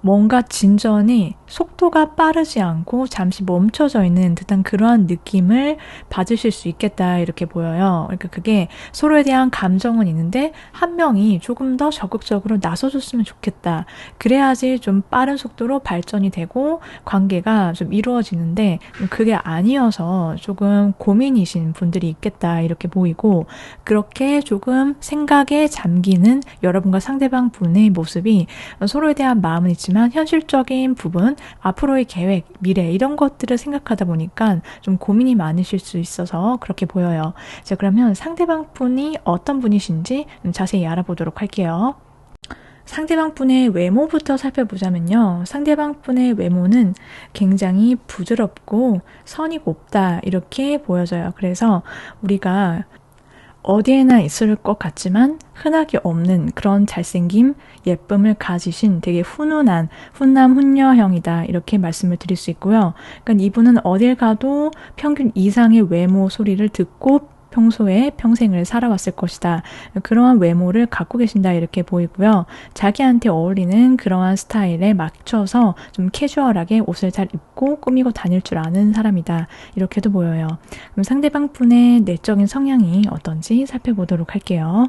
Speaker 1: 뭔가 진전이 속도가 빠르지 않고 잠시 멈춰져 있는 듯한 그러한 느낌을 받으실 수 있겠다 이렇게 보여요. 그러니까 그게 서로에 대한 감정은 있는데 한 명이 조금 더 적극적으로 나서줬으면 좋겠다. 그래야지 좀 빠른 속도로 발전이 되고 관계가 좀 이루어지는데 그게 아니어서 조금 고민이신 분들이 있겠다 이렇게 보이고, 그렇게 조금 생각에 잠기는 여러분과 상대방 분의 모습이 서로에 대한 마음은 있지만 현실적인 부분, 앞으로의 계획, 미래 이런 것들을 생각하다 보니까 좀 고민이 많으실 수 있어서 그렇게 보여요. 자, 그러면 상대방 분이 어떤 분이신지 자세히 알아보도록 할게요. 상대방 분의 외모부터 살펴보자면요. 상대방 분의 외모는 굉장히 부드럽고 선이 곱다 이렇게 보여져요. 그래서 우리가 어디에나 있을 것 같지만 흔하게 없는 그런 잘생김, 예쁨을 가지신 되게 훈훈한 훈남 훈녀형이다 이렇게 말씀을 드릴 수 있고요. 그러니까 이분은 어딜 가도 평균 이상의 외모 소리를 듣고 평소에 평생을 살아왔을 것이다. 그러한 외모를 갖고 계신다 이렇게 보이고요. 자기한테 어울리는 그러한 스타일에 맞춰서 좀 캐주얼하게 옷을 잘 입고 꾸미고 다닐 줄 아는 사람이다. 이렇게도 보여요. 그럼 상대방 분의 내적인 성향이 어떤지 살펴보도록 할게요.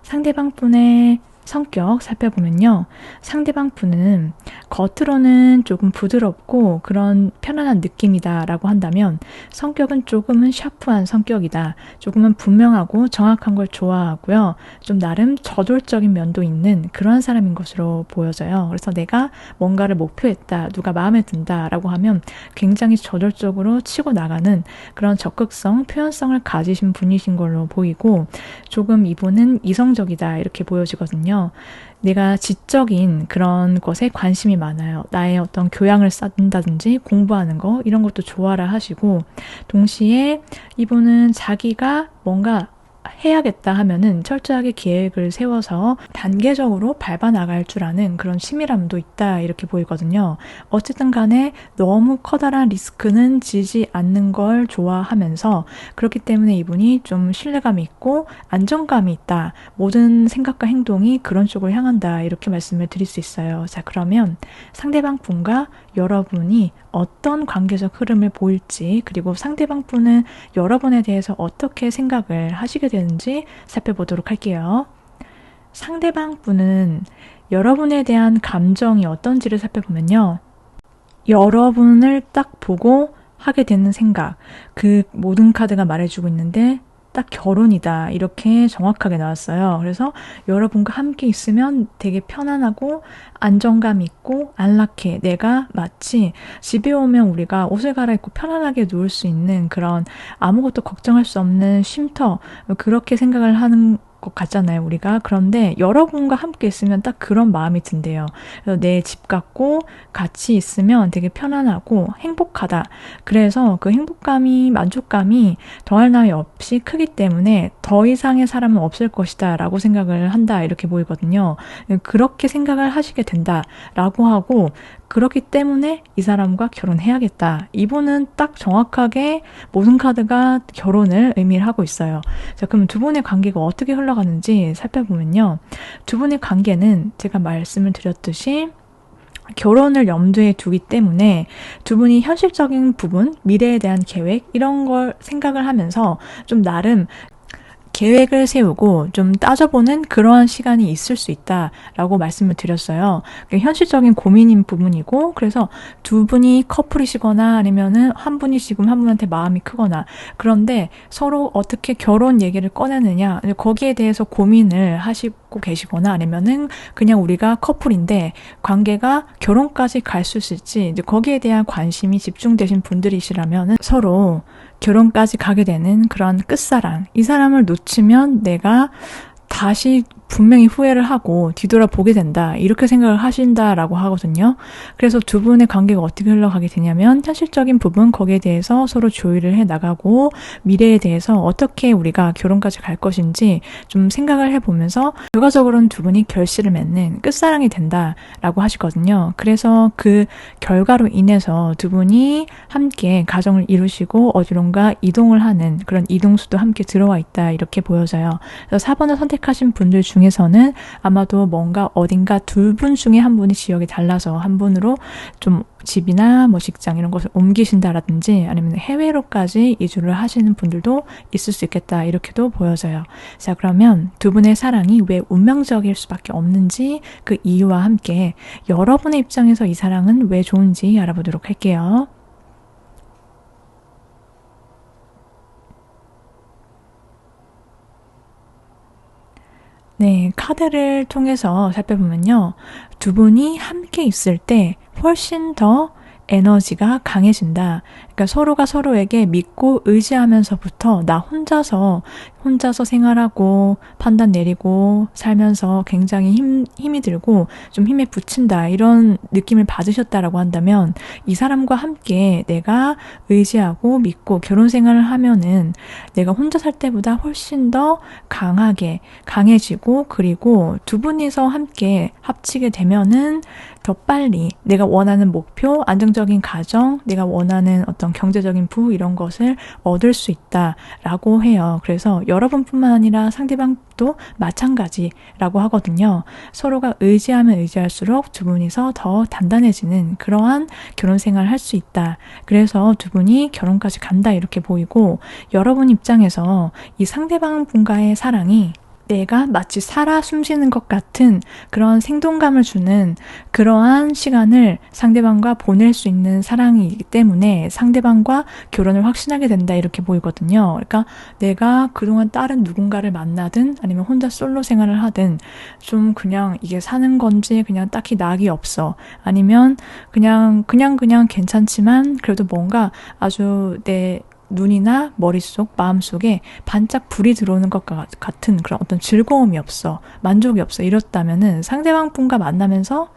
Speaker 1: 상대방 분의 성격 살펴보면요. 상대방 분은 겉으로는 조금 부드럽고 그런 편안한 느낌이다 라고 한다면 성격은 조금은 샤프한 성격이다. 조금은 분명하고 정확한 걸 좋아하고요. 좀 나름 저돌적인 면도 있는 그런 사람인 것으로 보여져요. 그래서 내가 뭔가를 목표했다, 누가 마음에 든다 라고 하면 굉장히 저돌적으로 치고 나가는 그런 적극성, 표현성을 가지신 분이신 걸로 보이고, 조금 이분은 이성적이다 이렇게 보여지거든요. 내가 지적인 그런 것에 관심이 많아요. 나의 어떤 교양을 쌓는다든지 공부하는 거 이런 것도 좋아라 하시고, 동시에 이분은 자기가 뭔가 해야겠다 하면은 철저하게 계획을 세워서 단계적으로 밟아 나갈 줄 아는 그런 치밀함도 있다 이렇게 보이거든요. 어쨌든 간에 너무 커다란 리스크는 지지 않는 걸 좋아하면서 그렇기 때문에 이분이 좀 신뢰감이 있고 안정감이 있다. 모든 생각과 행동이 그런 쪽으로 향한다 이렇게 말씀을 드릴 수 있어요. 자, 그러면 상대방 분과 여러분이 어떤 관계적 흐름을 보일지 그리고 상대방 분은 여러분에 대해서 어떻게 생각을 하시게 되는지 살펴보도록 할게요. 상대방 분은 여러분에 대한 감정이 어떤지를 살펴보면요. 여러분을 딱 보고 하게 되는 생각, 그 모든 카드가 말해주고 있는데 딱 결혼이다 이렇게 정확하게 나왔어요. 그래서 여러분과 함께 있으면 되게 편안하고 안정감 있고 안락해. 내가 마치 집에 오면 우리가 옷을 갈아입고 편안하게 누울 수 있는 그런 아무것도 걱정할 수 없는 쉼터, 그렇게 생각을 하는 것 같잖아요, 우리가. 그런데 여러분과 함께 있으면 딱 그런 마음이 든대요. 내 집 같고 같이 있으면 되게 편안하고 행복하다. 그래서 그 행복감이, 만족감이 더할 나위 없이 크기 때문에 더 이상의 사람은 없을 것이다 라고 생각을 한다 이렇게 보이거든요. 그렇게 생각을 하시게 된다 라고 하고, 그렇기 때문에 이 사람과 결혼해야겠다. 이분은 딱 정확하게 모든 카드가 결혼을 의미를 하고 있어요. 자, 그럼 두 분의 관계가 어떻게 흘러가는지 살펴보면요. 두 분의 관계는 제가 말씀을 드렸듯이 결혼을 염두에 두기 때문에 두 분이 현실적인 부분, 미래에 대한 계획 이런 걸 생각을 하면서 좀 나름 계획을 세우고 좀 따져보는 그러한 시간이 있을 수 있다라고 말씀을 드렸어요. 현실적인 고민인 부분이고, 그래서 두 분이 커플이시거나 아니면은 한 분이 지금 한 분한테 마음이 크거나, 그런데 서로 어떻게 결혼 얘기를 꺼내느냐, 거기에 대해서 고민을 하시고 계시거나 아니면은 그냥 우리가 커플인데 관계가 결혼까지 갈 수 있을지 이제 거기에 대한 관심이 집중되신 분들이시라면 서로 결혼까지 가게 되는 그런 끝사랑, 이 사람을 놓치면 내가 다시 분명히 후회를 하고 뒤돌아보게 된다 이렇게 생각을 하신다라고 하거든요. 그래서 두 분의 관계가 어떻게 흘러가게 되냐면 현실적인 부분, 거기에 대해서 서로 조율을 해나가고 미래에 대해서 어떻게 우리가 결혼까지 갈 것인지 좀 생각을 해보면서 결과적으로는 두 분이 결실을 맺는 끝사랑이 된다라고 하시거든요. 그래서 그 결과로 인해서 두 분이 함께 가정을 이루시고 어디론가 이동을 하는 그런 이동수도 함께 들어와 있다 이렇게 보여져요. 그래서 4번을 선택하신 분들 중에서는 아마도 뭔가 어딘가 두 분 중에 한 분이 지역이 달라서 한 분으로 좀 집이나 뭐 직장 이런 것을 옮기신다라든지 아니면 해외로까지 이주를 하시는 분들도 있을 수 있겠다 이렇게도 보여져요. 자, 그러면 두 분의 사랑이 왜 운명적일 수밖에 없는지 그 이유와 함께 여러분의 입장에서 이 사랑은 왜 좋은지 알아보도록 할게요. 네, 카드를 통해서 살펴보면요. 두 분이 함께 있을 때 훨씬 더 에너지가 강해진다. 그러니까 서로가 서로에게 믿고 의지하면서부터 나 혼자서 생활하고 판단 내리고 살면서 굉장히 힘이 들고 좀 힘에 부친다 이런 느낌을 받으셨다라고 한다면 이 사람과 함께 내가 의지하고 믿고 결혼 생활을 하면은 내가 혼자 살 때보다 훨씬 더 강해지고, 그리고 두 분이서 함께 합치게 되면은 더 빨리 내가 원하는 목표, 안정적인 가정, 내가 원하는 어떤 경제적인 부후 이런 것을 얻을 수 있다라고 해요. 그래서 여러분뿐만 아니라 상대방도 마찬가지라고 하거든요. 서로가 의지하면 의지할수록 두 분이서 더 단단해지는 그러한 결혼 생활을 할 수 있다. 그래서 두 분이 결혼까지 간다 이렇게 보이고, 여러분 입장에서 이 상대방 분과의 사랑이 내가 마치 살아 숨쉬는 것 같은 그런 생동감을 주는 그러한 시간을 상대방과 보낼 수 있는 사랑이기 때문에 상대방과 결혼을 확신하게 된다 이렇게 보이거든요. 그러니까 내가 그동안 다른 누군가를 만나든 아니면 혼자 솔로 생활을 하든 좀 그냥 이게 사는 건지 그냥 딱히 낙이 없어. 아니면 그냥 괜찮지만 그래도 뭔가 아주 내 눈이나 머릿속, 마음속에 반짝 불이 들어오는 것 같은 그런 어떤 즐거움이 없어, 만족이 없어 이렇다면은 상대방 분과 만나면서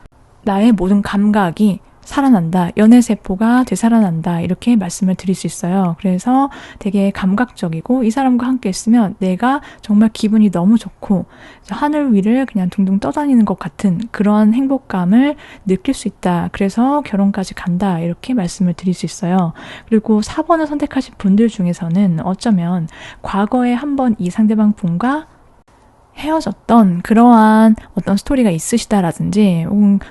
Speaker 1: 나의 모든 감각이 살아난다. 연애세포가 되살아난다. 이렇게 말씀을 드릴 수 있어요. 그래서 되게 감각적이고 이 사람과 함께 있으면 내가 정말 기분이 너무 좋고 하늘 위를 그냥 둥둥 떠다니는 것 같은 그런 행복감을 느낄 수 있다. 그래서 결혼까지 간다. 이렇게 말씀을 드릴 수 있어요. 그리고 4번을 선택하신 분들 중에서는 어쩌면 과거에 한번 이 상대방 분과 헤어졌던 그러한 어떤 스토리가 있으시다라든지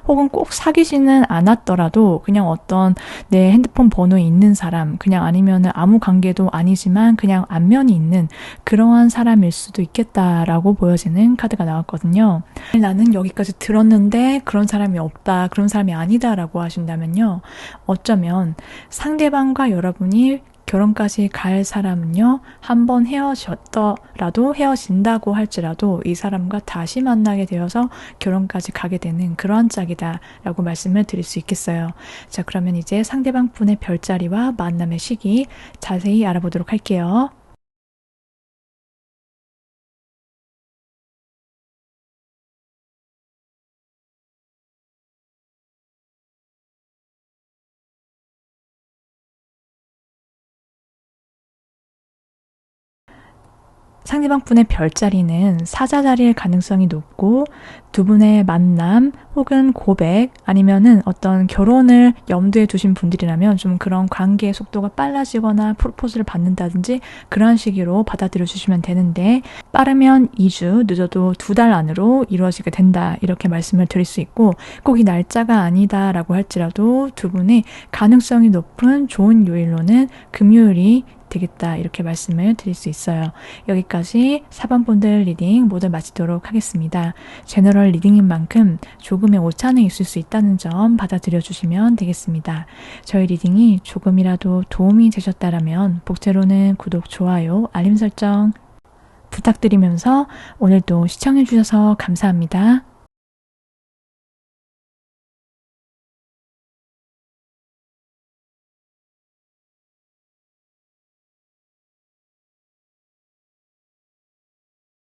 Speaker 1: 혹은 꼭 사귀지는 않았더라도 그냥 어떤 내 핸드폰 번호에 있는 사람, 그냥 아니면 아무 관계도 아니지만 그냥 안면이 있는 그러한 사람일 수도 있겠다라고 보여지는 카드가 나왔거든요. 나는 여기까지 들었는데 그런 사람이 없다, 그런 사람이 아니다라고 하신다면요. 어쩌면 상대방과 여러분이 결혼까지 갈 사람은요, 한번 헤어졌더라도 헤어진다고 할지라도 이 사람과 다시 만나게 되어서 결혼까지 가게 되는 그러한 짝이다라고 말씀을 드릴 수 있겠어요. 자, 그러면 이제 상대방 분의 별자리와 만남의 시기 자세히 알아보도록 할게요. 상대방 분의 별자리는 사자자리일 가능성이 높고 두 분의 만남 혹은 고백 아니면은 어떤 결혼을 염두에 두신 분들이라면 좀 그런 관계의 속도가 빨라지거나 프로포즈를 받는다든지 그런 시기로 받아들여 주시면 되는데 빠르면 2주, 늦어도 2달 안으로 이루어지게 된다 이렇게 말씀을 드릴 수 있고 꼭 이 날짜가 아니다라고 할지라도 두 분의 가능성이 높은 좋은 요일로는 금요일이 되겠다 이렇게 말씀을 드릴 수 있어요. 여기까지 4번 분들 리딩 모두 마치도록 하겠습니다. 제너럴 리딩인 만큼 조금의 오차는 있을 수 있다는 점 받아들여 주시면 되겠습니다. 저희 리딩이 조금이라도 도움이 되셨다라면 복제로는 구독, 좋아요, 알림 설정 부탁드리면서 오늘도 시청해 주셔서 감사합니다.